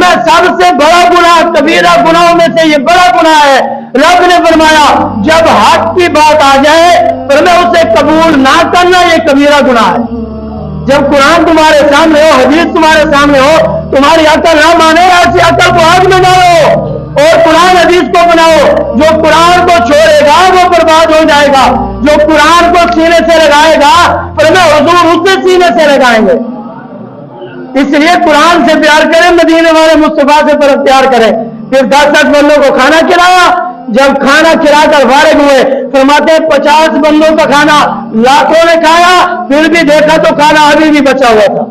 फरमाया सबसे बड़ा गुनाह, कबीरा गुनाहों में से ये बड़ा गुनाह है। रब ने फरमाया जब हक की बात आ जाए फरमाया उसे कबूल ना करना ये कबीरा गुनाह है। जब कुरान तुम्हारे सामने हो, हदीस तुम्हारे सामने हो, तुम्हारी अकल ना माने, ऐसी अकल को आग में डालो और कुरान हदीस को बनाओ। जो कुरान को छोड़ेगा वो बर्बाद हो जाएगा, जो कुरान को सीने से लगाएगा फरमाया हुजूर उसे सीने से लगाएंगे। इसलिए कुरान से प्यार करें, मदीने वाले मुस्तफा से तरफ प्यार करें। फिर 10 बंदों को खाना खिलाया, जब खाना खिलाकर फारिग हुए फरमाते 50 बंदों का खाना लाखों ने खाया, फिर भी देखा तो खाना अभी भी बचा हुआ था।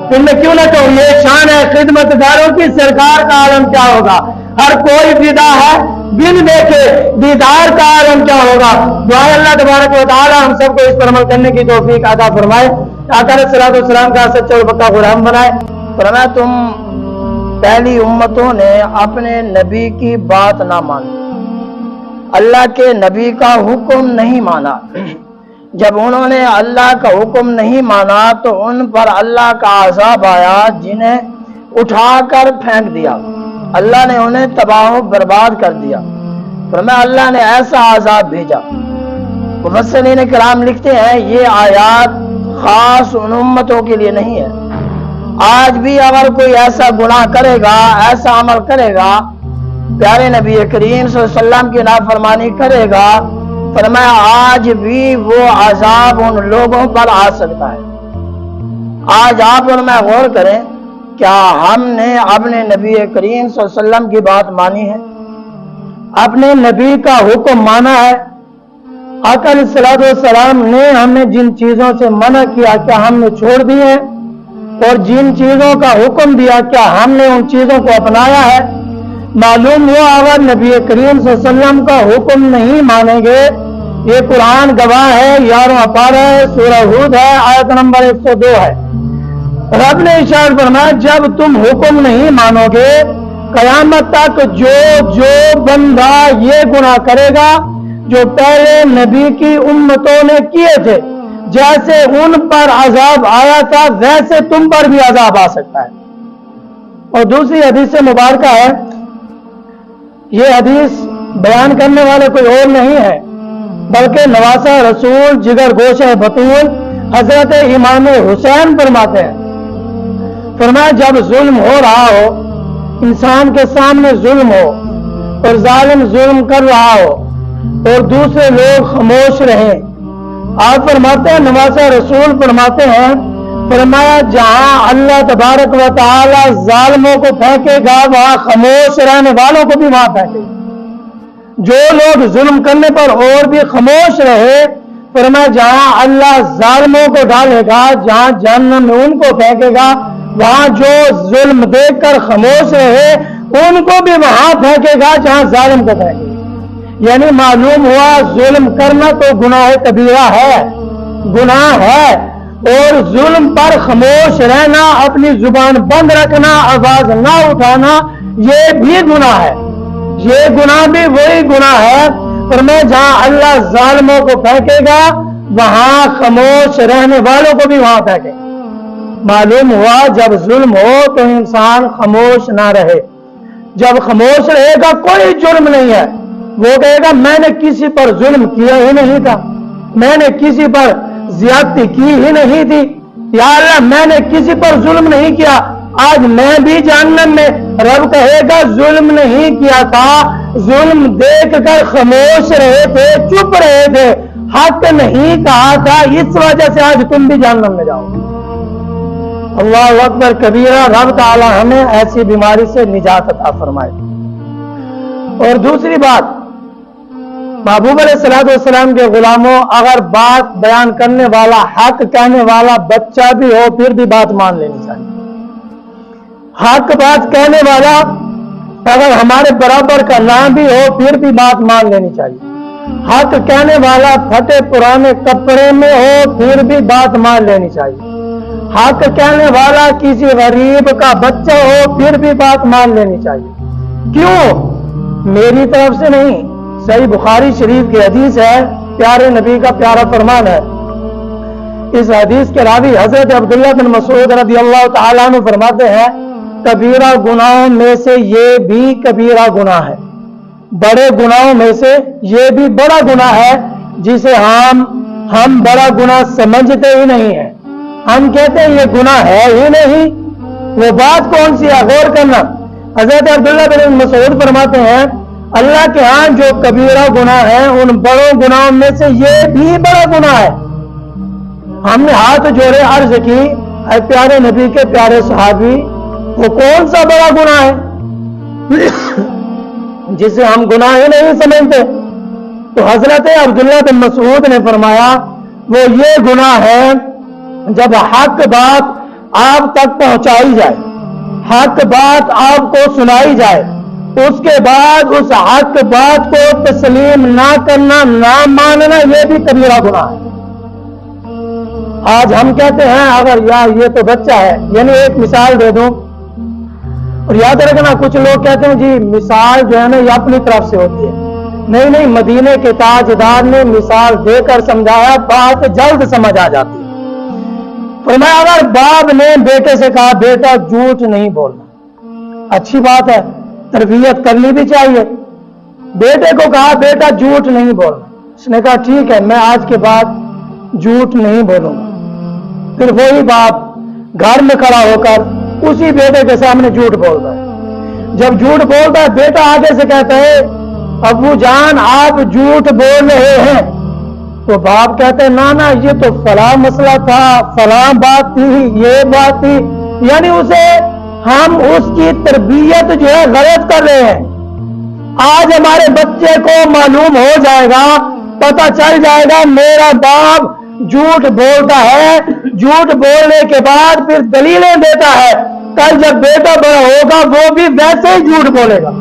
फिर मैं क्यों ना कहूं ये शान है खिदमतगारों की, सरकार का आलम क्या होगा। हर कोई फिदा है, बिन देखे दीदार का आलम क्या होगा। दुआ अल्लाह तबारक व तआला हम सबको इस पर अमल करने की तौफीक अता फरमाए, आका अलैहि सलाम का सच्चा और पक्का गुलाम बनाए। फरमाया तुम पहली उम्मतों ने अपने नबी की बात ना मानी, अल्लाह के नबी का हुक्म नहीं माना। जब उन्होंने अल्लाह का हुक्म नहीं माना तो उन पर अल्लाह का अज़ाब आया, जिन्हें उठाकर फेंक दिया। अल्लाह ने उन्हें तबाह बर्बाद कर दिया। फरमाया अल्लाह ने ऐसा अज़ाब भेजा। मुफस्सिरीन किराम लिखते हैं ये आयात खास उन उम्मतों के लिए नहीं है। आज भी अगर कोई ऐसा गुनाह करेगा, ऐसा अमल करेगा, प्यारे नबी करीम सल्लल्लाहु अलैहि वसल्लम की नाफरमानी करेगा, फरमाया आज भी वो अजाब उन लोगों पर आ सकता है। आज आप और मैं गौर करें, क्या हमने अपने नबी करीम सल्लल्लाहु अलैहि वसल्लम की बात मानी है, अपने नबी का हुक्म माना है। आका अलैहिस्सलाम ने हमें जिन चीजों से मना किया क्या हमने छोड़ दी है, और जिन चीजों का हुक्म दिया क्या हमने उन चीजों को अपनाया है। मालूम हुआ अगर नबी करीम सल्लल्लाहु अलैहि वसल्लम का हुक्म नहीं मानेंगे, ये कुरान गवाह है, 11वां पारा है, सूरह हूद है, आयत नंबर 102 है। रब ने इरशाद फरमाया जब तुम हुक्म नहीं मानोगे कयामत तक जो बंदा ये गुनाह करेगा जो पहले नबी की उम्मतों ने किए थे, जैसे उन पर अजाब आया था वैसे तुम पर भी अजाब आ सकता है। और दूसरी हदीस मुबारक है, ये हदीस बयान करने वाले कोई और नहीं है बल्कि नवासा रसूल जिगर गोशे बतूल हजरत इमाम हुसैन फरमाते हैं। फरमाया जब जुल्म हो रहा हो, इंसान के सामने जुल्म हो और जालिम जुल्म कर रहा हो और दूसरे लोग खामोश रहें, आप फरमाते हैं नवासा रसूल फरमाते हैं, फरमाया जहां अल्लाह तबारक व तआला जालिमों को फेंकेगा वहां खामोश रहने वालों को भी वहां फेंकेगा। जो लोग जुल्म करने पर और भी खामोश रहे, फरमाया जहां अल्लाह जालिमों को डालेगा, जहां जहन्नम में उनको फेंकेगा, वहां जो जुल्म देखकर खामोश रहे उनको भी वहां फेंकेगा जहां जालिम को फेंकेगा। यानी मालूम हुआ जुल्म करना तो गुनाह कबीरा है, गुनाह है, और जुल्म पर खामोश रहना, अपनी जुबान बंद रखना, आवाज ना उठाना, ये भी गुनाह है। ये गुनाह भी वही गुनाह है, पर मैं जहां अल्लाह जालिमों को फेंकेगा वहां खामोश रहने वालों को भी वहां फेंकेगा। मालूम हुआ जब जुल्म हो तो इंसान खामोश ना रहे। जब खामोश रहेगा कोई जुर्म नहीं है, वो कहेगा मैंने किसी पर जुल्म किया ही नहीं था, मैंने किसी पर ज्यादती की ही नहीं थी, या अल्लाह मैंने किसी पर जुल्म नहीं किया, आज मैं भी जहन्नम में। रब कहेगा जुल्म नहीं किया था, जुल्म देख कर खामोश रहे थे, चुप रहे थे, हक नहीं कहा था, इस वजह से आज तुम भी जहन्नम में जाओगे। अल्लाह अकबर कबीरा। रब ताला हमें ऐसी बीमारी से निजात अता फरमाए। और दूसरी बात, महबूब अलैहिस्सलाम के गुलामों, अगर बात बयान करने वाला, हक कहने वाला बच्चा भी हो फिर भी बात मान लेनी चाहिए। हक बात कहने वाला अगर हमारे बराबर का ना भी हो फिर भी बात मान लेनी चाहिए। हक कहने वाला फटे पुराने कपड़े में हो फिर भी बात मान लेनी चाहिए। हक कहने वाला किसी गरीब का बच्चा हो फिर भी बात मान लेनी चाहिए। क्यों? मेरी तरफ से नहीं, सही बुखारी शरीफ की हदीस है, प्यारे नबी का प्यारा फरमान है। इस हदीस के रावी हजरत अब्दुल्लाह बिन मसूद रज़ियल्लाहु ताला अन्हु फरमाते हैं, कबीरा गुनाहों में से ये भी कबीरा गुनाह है, बड़े गुनाहों में से ये भी बड़ा गुनाह है, जिसे हम बड़ा गुनाह समझते ही नहीं है। हम कहते हैं ये गुनाह है ही नहीं। वो बात कौन सी है, गौर करना। हजरत अब्दुल्लाह बिन मसूद फरमाते हैं अल्लाह के यहाँ जो कबीरा गुनाह है उन बड़ों गुनाहों में से ये भी बड़ा गुनाह है। हमने हाथ जोड़े, अर्ज की, ऐ प्यारे नबी के प्यारे सहाबी, वो कौन सा बड़ा गुनाह है जिसे हम गुनाह ही नहीं समझते? तो हजरत अब्दुल्लाह बिन मसूद ने फरमाया वो ये गुनाह है जब हक बात आप तक पहुंचाई जाए, हक बात आपको सुनाई जाए, उसके बाद उस हक बात को तस्लीम ना करना, ना मानना, ये भी कबीरा गुनाह है। आज हम कहते हैं अगर यार ये तो बच्चा है, यानी एक मिसाल दे दूं, और याद रखना कुछ लोग कहते हैं जी मिसाल जो है ना ये अपनी तरफ से होती है। नहीं नहीं, मदीने के ताजदार ने मिसाल देकर समझाया, बात जल्द समझ आ जाती है। फरमाया अगर बाप ने बेटे से कहा बेटा झूठ नहीं बोलना, अच्छी बात है, तरबियत करनी भी चाहिए। बेटे को कहा बेटा झूठ नहीं बोलना, उसने कहा ठीक है मैं आज के बाद झूठ नहीं बोलूंगा। फिर वही बाप घर में खड़ा होकर उसी बेटे के सामने झूठ बोलता है। जब झूठ बोलता है बेटा आगे से कहता है अबू जान आप झूठ बोल रहे हैं, तो बाप कहते हैं ना ना ये तो फला मसला था, फला बात थी, ये बात थी, यानी उसे हम उसकी तरबियत जो है गलत कर रहे हैं। आज हमारे बच्चे को मालूम हो जाएगा, पता चल जाएगा मेरा बाप झूठ बोलता है, झूठ बोलने के बाद फिर दलीलें देता है, कल जब बेटा बड़ा होगा वो भी वैसे ही झूठ बोलेगा।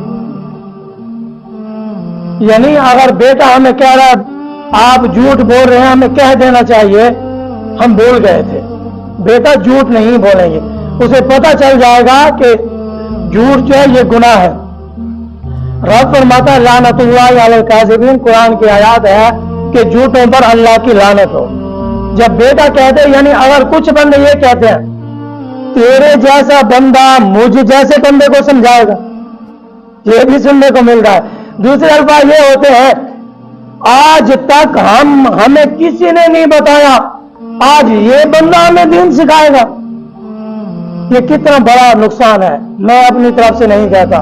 यानी अगर बेटा हमें कह रहा है आप झूठ बोल रहे हैं, हमें कह देना चाहिए हम भूल गए थे, बेटा झूठ नहीं बोलेंगे। उसे पता चल जाएगा कि झूठ जो है ये गुनाह है। रब फरमाता लानतुल्लाहि अलल काज़िबीन, कुरान की आयत है कि झूठों पर अल्लाह की लानत हो। जब बेटा कहते यानी अगर कुछ बंदे ये कहते हैं तेरे जैसा बंदा मुझ जैसे बंदे को समझाएगा, ये भी सुनने को मिल रहा है। दूसरे अल्फाज ये होते हैं आज तक हमें किसी ने नहीं बताया, आज ये बंदा हमें दीन सिखाएगा। ये कितना बड़ा नुकसान है। मैं अपनी तरफ से नहीं कहता,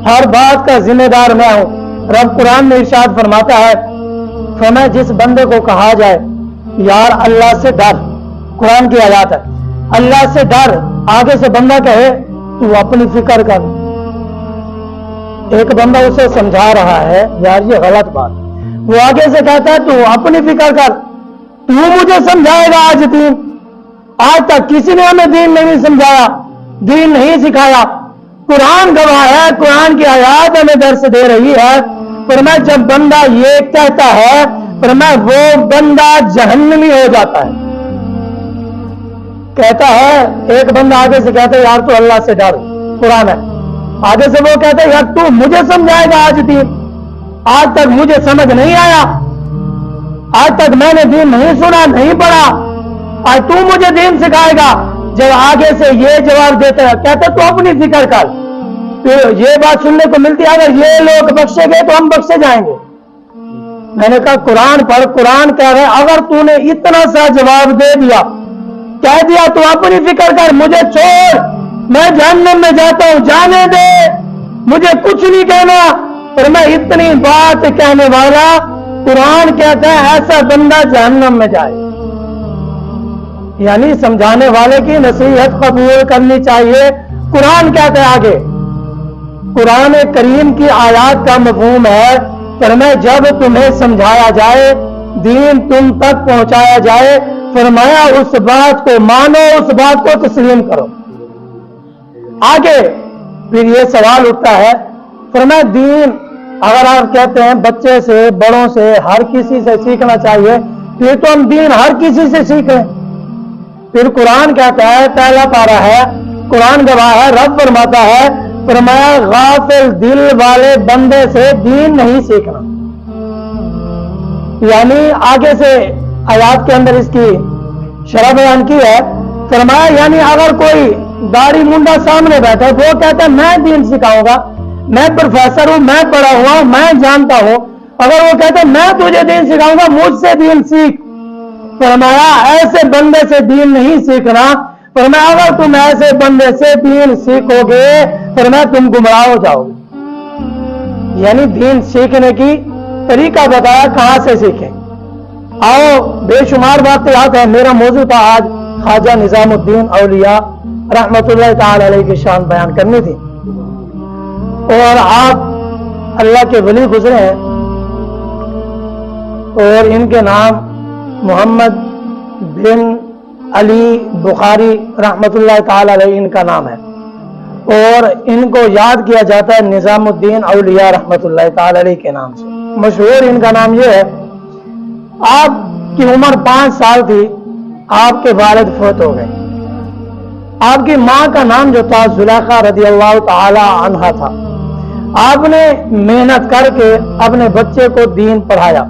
हर बात का जिम्मेदार मैं हूं। रब कुरान में इरशाद फरमाता है, फरमाया जिस बंदे को कहा जाए यार अल्लाह से डर, कुरान की आयत है, अल्लाह से डर, आगे से बंदा कहे तू अपनी फिक्र कर। एक बंदा उसे समझा रहा है यार ये गलत बात, वो आगे से कहता है तू अपनी फिक्र कर, तू मुझे समझाएगा आज दीन। आज तक किसी ने हमें दीन नहीं समझाया, दीन नहीं सिखाया। कुरान गवाह है, कुरान की आयत हमें दर्स दे रही है। पर मैं जब बंदा ये कहता है पर मैं वो बंदा जहन्नमी हो जाता है। कहता है एक बंदा आगे से कहता है यार तू अल्लाह से डर, कुरान है, आगे से वो कहता है यार तू मुझे समझाएगा आज दीन। आज तक मुझे समझ नहीं आया, आज तक मैंने दीन नहीं सुना, नहीं पढ़ा, आज तू मुझे दीन सिखाएगा। जब आगे से ये जवाब देता है कहता तू अपनी फिक्र कर। तो ये बात सुनने को मिलती है अगर ये लोग बख्शे गए तो हम बख्शे जाएंगे। मैंने कहा कुरान पढ़, कुरान कह रहे अगर तूने इतना सा जवाब दे दिया, कह दिया तू अपनी फिक्र कर, मुझे छोड़, मैं जहन्नम में जाता हूं, जाने दे, मुझे कुछ नहीं कहना। पर मैं इतनी बात कहने वाला, कुरान कहता है ऐसा बंदा जहन्नम में जाए। यानी समझाने वाले की नसीहत कबूल करनी चाहिए। कुरान कहता है आगे, कुरान करीम की आयत का मफहूम है फरमाया जब तुम्हें समझाया जाए, दीन तुम तक पहुंचाया जाए, फरमाया उस बात को मानो, उस बात को तस्लीम करो। आगे फिर ये सवाल उठता है, फरमाया दीन अगर आप कहते हैं बच्चे से, बड़ों से, हर किसी से सीखना चाहिए, फिर तो हम दीन हर किसी से सीखें। फिर कुरान कहता है, पहला पारा है, कुरान गवाह है, रब फरमाता है, फरमाया गाफिल दिल वाले बंदे से दीन नहीं सीखना। यानी आगे से आयत के अंदर इसकी शरह बयान की है, फरमाया यानी अगर कोई दाढ़ी मुंडा सामने बैठा है, वो कहता है मैं दीन सिखाऊंगा, मैं प्रोफेसर हूं, मैं पढ़ा हुआ हूं, मैं जानता हूं। अगर वो कहता है मैं तुझे दीन सिखाऊंगा, मुझसे दीन सीख, फरमाया ऐसे बंदे से दीन नहीं सीखना। फरमाया अगर तुम ऐसे बंदे से दीन सीखोगे फरमाया तुम गुमराह हो जाओगे। यानी दीन सीखने की तरीका बताया, कहां से सीखें। आओ, बेशुमार बातें याद है। मेरा मौजू था आज ख्वाजा निजामुद्दीन औलिया रहमतुल्लाह ताला अलैहि की शान बयान करनी थी, और आप अल्लाह के वली गुजरे हैं, और इनके नाम मोहम्मद बिन अली बुखारी रहमतुल्लाह ताला अलैहि इनका नाम है, और इनको याद किया जाता है निजामुद्दीन औलिया रहमतुल्लाह ताला अलैहि के नाम से। मशहूर इनका नाम यह है, आपकी उम्र 5 साल थी, आपके वालिद फौत हो गए। आपकी मां का नाम जो था जुलेखा रदियल्लाहु ताला अन्हा था। आपने मेहनत करके अपने बच्चे को दीन पढ़ाया,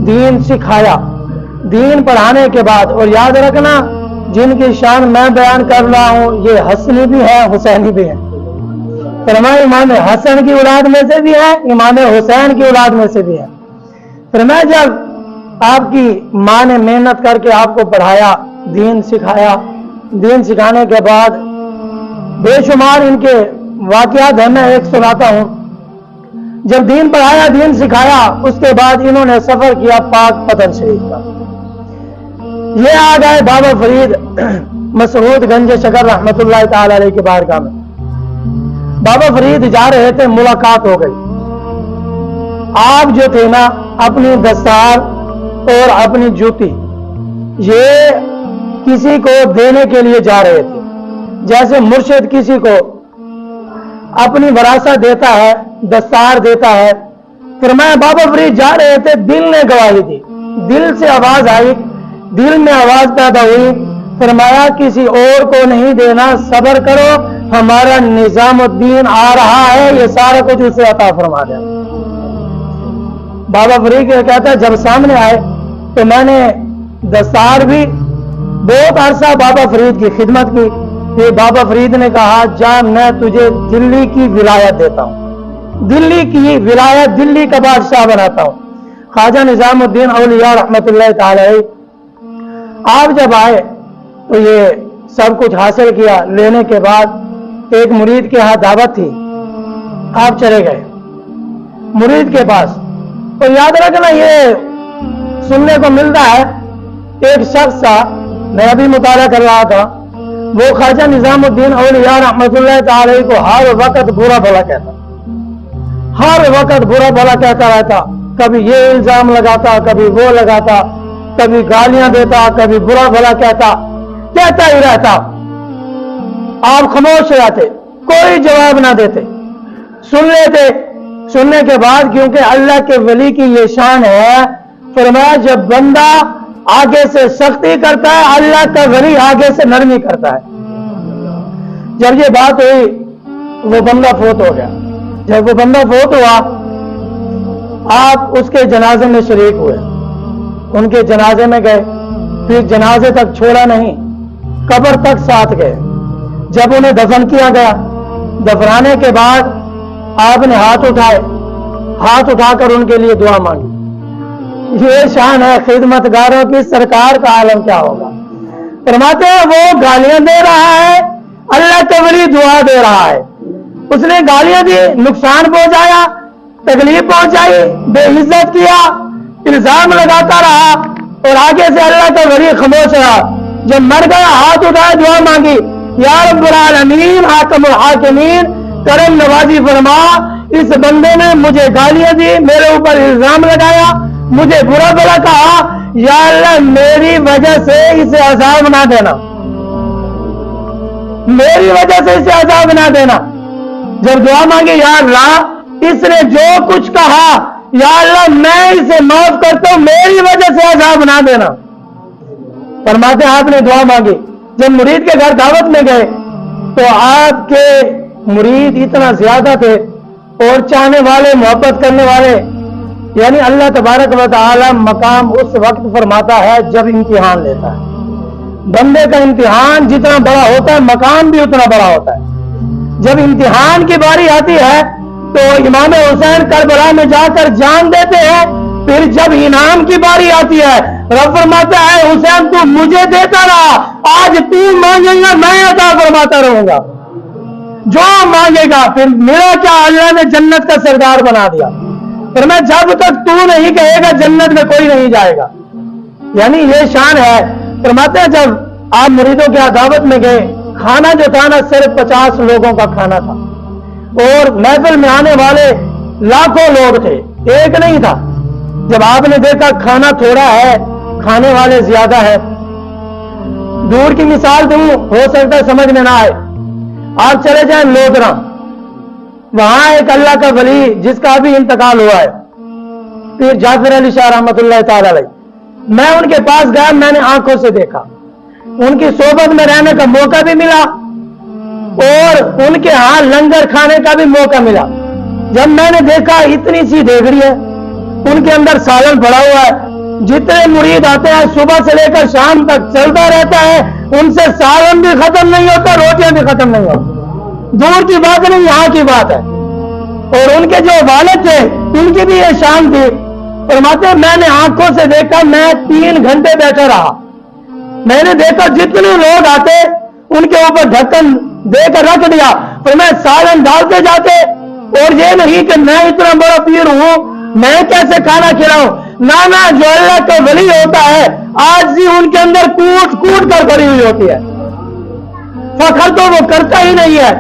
दीन सिखाया। दीन पढ़ाने के बाद, और याद रखना जिनकी शान मैं बयान कर रहा हूं ये हसनी भी है, हुसैनी भी है। फरमाया इमाम हसन की औलाद में से भी है, इमाम हुसैन की औलाद में से भी है। फरमाया जब आपकी मां ने मेहनत करके आपको पढ़ाया, दीन सिखाया, दीन सिखाने के बाद बेशुमार इनके वाकयात है, मैं एक सुनाता हूं। जब दीन पढ़ाया, दीन सिखाया, उसके बाद इन्होंने सफर किया पाक पतन शरीफ का। ये आ गए बाबा फरीद मसऊद गंज शकर रहमतुल्लाह ताला अलैहि के बारगाह में। बाबा फरीद जा रहे थे, मुलाकात हो गई। आप जो थे ना, अपनी दस्तार और अपनी जूती ये किसी को देने के लिए जा रहे थे, जैसे मुर्शिद किसी को अपनी वरासत देता है, दस्तार देता है। फिर मैं बाबा फरीद जा रहे थे, दिल ने गवाही दी, दिल से आवाज आई, दिल में आवाज पैदा हुई। फरमाया किसी और को नहीं देना, सब्र करो, हमारा निजामुद्दीन आ रहा है, ये सारा कुछ उसे अता फरमा दे। बाबा फरीद कहता है जब सामने आए तो मैंने दस्तार भी बहुत अरसा बाबा फरीद की खिदमत की। फिर बाबा फरीद ने कहा जा मैं तुझे दिल्ली की विलायत देता हूं, दिल्ली की विलायत, दिल्ली का बादशाह बनाता हूं। ख्वाजा निजामुद्दीन औलिया रहमतुल्लाह ताला अलैहि आप जब आए तो ये सब कुछ हासिल किया। लेने के बाद एक मुरीद के यहाँ दावत थी, आप चले गए मुरीद के पास। तो याद रखना ये सुनने को मिलता है, एक शख्स था, मैं अभी मुताला कर रहा था, वो ख्वाजा निजामुद्दीन औलिया रहमतुल्लाह ताला अलैहि को हर वक्त बुरा भला कहता, हर वक्त बुरा भला कहता रहता। कभी ये इल्जाम लगाता, कभी वो लगाता, कभी गालियां देता, कभी बुरा भला कहता ही रहता। आप खामोश रहते, कोई जवाब ना देते, सुन लेते। सुनने के बाद क्योंकि अल्लाह के वली की ये शान है, फरमाया जब बंदा आगे से सख्ती करता है, अल्लाह का वली आगे से नरमी करता है। जब ये बात हुई वो बंदा फौत हो गया। जब वो बंदा फौत हुआ, आप उसके जनाजे में शरीक हुए, उनके जनाजे में गए। फिर जनाजे तक छोड़ा नहीं, कब्र तक साथ गए। जब उन्हें दफन किया गया, दफनाने के बाद आपने हाथ उठाए, हाथ उठाकर उनके लिए दुआ मांगी। ये शान है खिदमतगारों की, सरकार का आलम क्या होगा। फरमाते हैं वो गालियां दे रहा है, अल्लाह का वली दुआ दे रहा है। उसने गालियां दी, नुकसान पहुंचाया, तकलीफ पहुंचाई, बेइज्जत किया, इल्जाम लगाता रहा, और आगे से अल्लाह का वली खामोश रहा। जब मर गया हाथ उठाए, दुआ मांगी, या रब्बुल आलमीन हाकिमुल हाकिमीन, करम नवाजी फरमा, इस बंदे ने मुझे गालियां दी, मेरे ऊपर इल्जाम लगाया, मुझे बुरा भला कहा, या अल्लाह मेरी वजह से इसे अज़ाब ना देना, मेरी वजह से इसे अज़ाब ना देना। जब दुआ मांगी, या अल्लाह इसने जो कुछ कहा, या अल्लाह मैं इसे माफ करता हूं, मेरी वजह से अज़ाब ना देना। फरमाते आपने दुआ मांगी। जब मुरीद के घर दावत में गए तो आपके मुरीद इतना ज्यादा थे, और चाहने वाले, मोहब्बत करने वाले, यानी अल्लाह तबारक व तआला मकाम उस वक्त फरमाता है जब इम्तिहान लेता है। بندے کا امتحان جتنا بڑا ہوتا ہے مقام بھی اتنا بڑا ہوتا ہے. جب امتحان کی باری آتی ہے تو امام حسین کربلا میں جا کر جان دیتے ہیں. پھر جب انعام کی باری آتی ہے رب فرماتا ہے حسین تو مجھے دیتا رہا, آج تو مانگے گا میں عطا فرماتا رہوں گا, جو مانگے گا. پھر میرا کیا, اللہ نے جنت کا سردار بنا دیا. پھر میں جب تک تو نہیں کہے گا جنت میں کوئی نہیں جائے گا. یعنی یہ شان ہے. فرماتے ہیں جب آپ مریدوں کی دعوت میں گئے, کھانا جو تھا نا صرف 50 لوگوں کا کھانا تھا, اور محفل میں آنے والے لاکھوں لوگ تھے, ایک نہیں تھا. جب آپ نے دیکھا کھانا تھوڑا ہے, کھانے والے زیادہ ہیں, دور کی مثال دوں, ہو سکتا ہے سمجھ میں نہ آئے. آپ چلے جائیں لودرا, وہاں ایک اللہ کا ولی جس کا بھی انتقال ہوا ہے, پیر جعفر علی شاہ رحمۃ اللہ تعالی علیہ. میں ان کے پاس گیا, میں نے آنکھوں سے دیکھا, ان کی صحبت میں رہنے کا موقع بھی ملا اور ان کے ہاں لنگر کھانے کا بھی موقع ملا. جب میں نے دیکھا اتنی سی دیگڑی ہے, ان کے اندر سالن پڑا ہوا ہے, جتنے مرید آتے ہیں صبح سے لے کر شام تک چلتا رہتا ہے, ان سے سالن بھی ختم نہیں ہوتا, روٹیاں بھی ختم نہیں ہوتی. دور کی بات نہیں, یہاں کی بات ہے. اور ان کے جو والد تھے ان کی بھی یہ شان تھی. فرماتے ہیں میں نے آنکھوں سے دیکھا, میں 3 گھنٹے بیٹھا رہا. میں نے دیکھا جتنے لوگ آتے ان کے اوپر ڈھکن دے کر رکھ دیا, پھر میں سالن ڈالتے جاتے. اور یہ نہیں کہ میں اتنا بڑا پیر ہوں, میں کیسے کھانا کھلاؤں. نانا جو اللہ کا ولی ہوتا ہے آج بھی ان کے اندر کوٹ کوٹ کر بھری ہوئی ہوتی ہے, فخر تو وہ کرتا ہی نہیں ہے.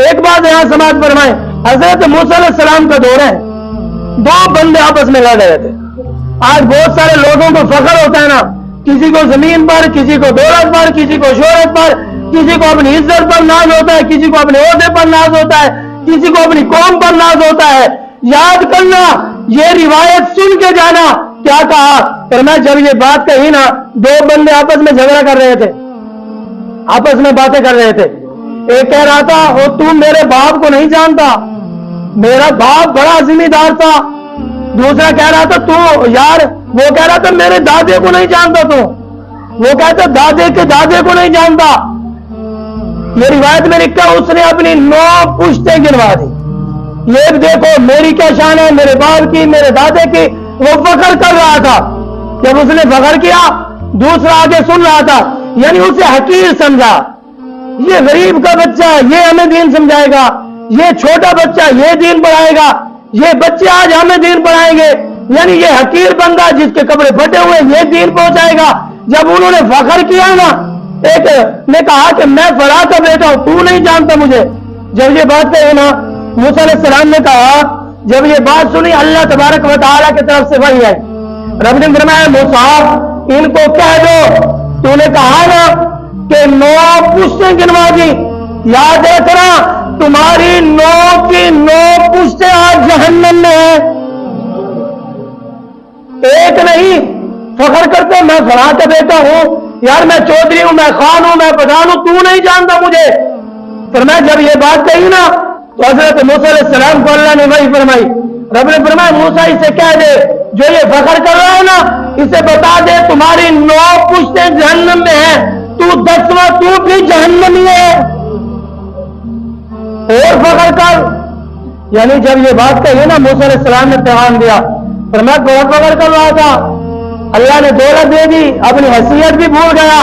ایک بات یہاں سماعت فرمائیں, حضرت موسیٰ علیہ السلام کا دور ہے, 2 بندے آپس میں لڑ رہے تھے. آج بہت سارے لوگوں کو فخر ہوتا ہے نا, کسی کو زمین پر, کسی کو دولت پر, کسی کو شہرت پر, کسی کو اپنی عزت پر ناز ہوتا ہے, کسی کو اپنے عہدے پر ناز ہوتا ہے, کسی کو اپنی قوم پر ناز ہوتا ہے. یاد کرنا, یہ روایت سن کے جانا. کیا کہا, پھر میں جب یہ بات کہی نا, 2 بندے آپس میں جھگڑا کر رہے تھے, آپس میں باتیں کر رہے تھے. ایک کہہ رہا تھا وہ تو میرے باپ کو نہیں جانتا, میرا باپ بڑا ذمہ دار تھا. دوسرا کہہ رہا تھا تو یار, وہ کہہ رہا تھا میرے دادے کو نہیں جانتا تو, وہ کہتا دادے کے دادے کو نہیں جانتا. یہ روایت میں لکھا اس نے اپنی 9 پشتیں گنوا دی. یہ دیکھو میری کیا شان ہے, میرے باپ کی, میرے دادے کی. وہ فخر کر رہا تھا. جب اس نے فخر کیا, دوسرا آگے سن رہا تھا, یعنی اسے حقیر سمجھا. یہ غریب کا بچہ یہ ہمیں دین سمجھائے گا, یہ چھوٹا بچہ یہ دین پڑھائے گا, یہ بچے آج ہمیں دین پڑھائیں گے. یعنی یہ حقیر بندہ جس کے کپڑے پھٹے ہوئے یہ دین پہنچائے گا. جب انہوں نے فخر کیا نا, ایک نے کہا کہ میں فلاں کا بیٹا ہوں, تو نہیں جانتا مجھے. جب یہ بات کہی نا, موسیٰ علیہ السلام نے کہا, جب یہ بات سنی اللہ تبارک و تعالیٰ کی طرف سے وحی آئی. رب نے فرمایا موسیٰ ان کو کہہ دو, تو نے کہا نا کہ 9 پشتیں گنوا دی, یاد رکھنا تمہاری 9 کی 9 پشتیں آج جہنم میں ہیں. ایک نہیں, فخر کرتے میں فلاں کا بیٹا ہوں, یار میں چودھری ہوں, میں خان ہوں, میں پٹھان ہوں, تو نہیں جانتا مجھے. پھر میں جب یہ بات کہی نا تو حضرت موسیٰ علیہ السلام کو اللہ نے وحی فرمائی. رب نے فرمایا موسیٰ اسے کہہ دے جو یہ فخر کر رہا ہے نا, اسے بتا دے تمہاری 9 پشتیں جہنم میں ہیں, تو 10واں تو بھی جہنمی ہے, اور فخر کر. یعنی جب یہ بات کہی نا موسیٰ علیہ السلام نے پیغام دیا, پھر میں بہت فخر کر رہا تھا, اللہ نے دولت دے دی, اپنی حیثیت بھی بھول گیا,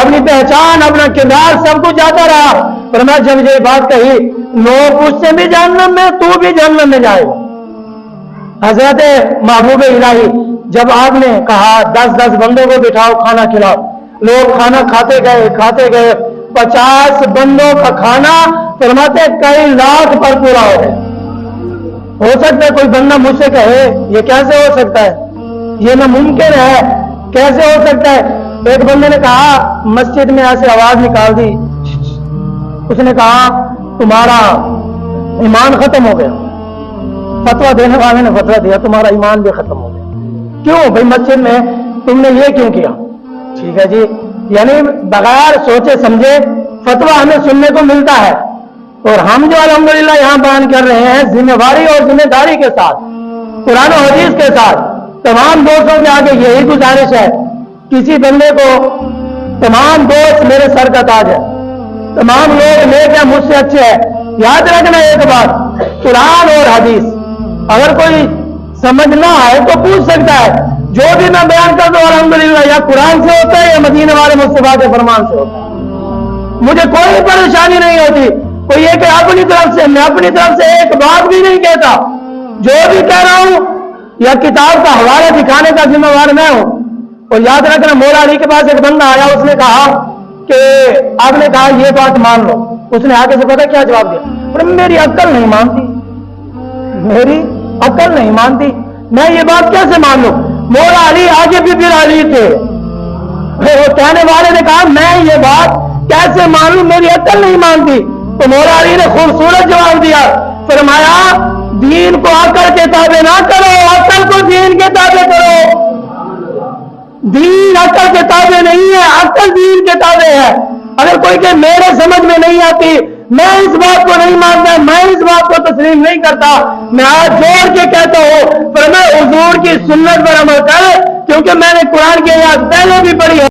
اپنی پہچان, اپنا کردار سب کچھ جاتا رہا. پھر میں جب یہ بات کہی 9 پشتیں بھی جہنم میں, تو بھی جہنم میں جائے گا. حضرت محبوب الہی جب آپ نے کہا 10-10 بندوں کو بٹھاؤ کھانا کھلاؤ, لوگ کھانا کھاتے گئے 50 بندوں کا کھانا فرماتے کئی لاکھ پر پورا ہو گیا. ہو سکتا ہے کوئی بندہ مجھ سے کہے یہ کیسے ہو سکتا ہے, یہ ناممکن ہے, کیسے ہو سکتا ہے. ایک بندے نے کہا مسجد میں ایسے آواز نکال دی, اس نے کہا تمہارا ایمان ختم ہو گیا. فتویٰ دینے والے نے فتویٰ دیا تمہارا ایمان بھی ختم ہو گیا. کیوں بھائی مسجد میں تم نے یہ کیوں کیا؟ ٹھیک ہے جی, یعنی بغیر سوچے سمجھے فتویٰ ہمیں سننے کو ملتا ہے, اور ہم جو الحمدللہ یہاں بیان کر رہے ہیں ذمہ داری اور ذمہ داری کے ساتھ, قرآن و حدیث کے ساتھ. تمام دوستوں کے آگے یہی گزارش ہے, کسی بندے کو तमाम दोस्त मेरे सर का ताज है, तमाम लोग नेक हैं, मुझसे अच्छे हैं। याद रखना एक बात, कुरान और हदीस अगर कोई समझ ना आए तो पूछ सकता है। जो भी मैं बयान करता हूं अल्हम्दुलिल्लाह या कुरान से होता है या मदीने वाले मुस्तफा के फरमान से होता है। मुझे कोई परेशानी नहीं होती। कोई ये कि अपनी तरफ से, मैं अपनी तरफ से एक बात भी नहीं कहता। जो भी कह रहा हूं या किताब का हवाला दिखाने का जिम्मेवार मैं हूं। और याद रखना, मौला अली के पास एक बंदा आया, उसने कहा कि आपने कहा ये बात मान लो। उसने आगे से पता क्या जवाब दिया, पर मेरी अक्ल नहीं मानती, मेरी अक्ल नहीं मानती, मैं ये बात कैसे मान लूं। मौला अली आगे भी फिर अली थे। वो कहने वाले ने कहा मैं ये बात कैसे मान लूं, मेरी अक्ल नहीं मानती। तो मौला अली ने खूबसूरत जवाब दिया, फरमाया दीन को अक्ल के ताबे ना करो, अक्ल को दीन के ताबे करो। दीन अक्ल के ताबे नहीं है, अक्ल दीन के ताबे है। अगर कोई के मेरे समझ में नहीं आती, मैं इस बात को नहीं मानता, मैं इस बात को तस्लीम नहीं करता, मैं हाथ जोड़ के कहता हूं पर मैं हुजूर की सुन्नत पर अमल कर, क्योंकि मैंने कुरान की आयत पहले भी पढ़ी है।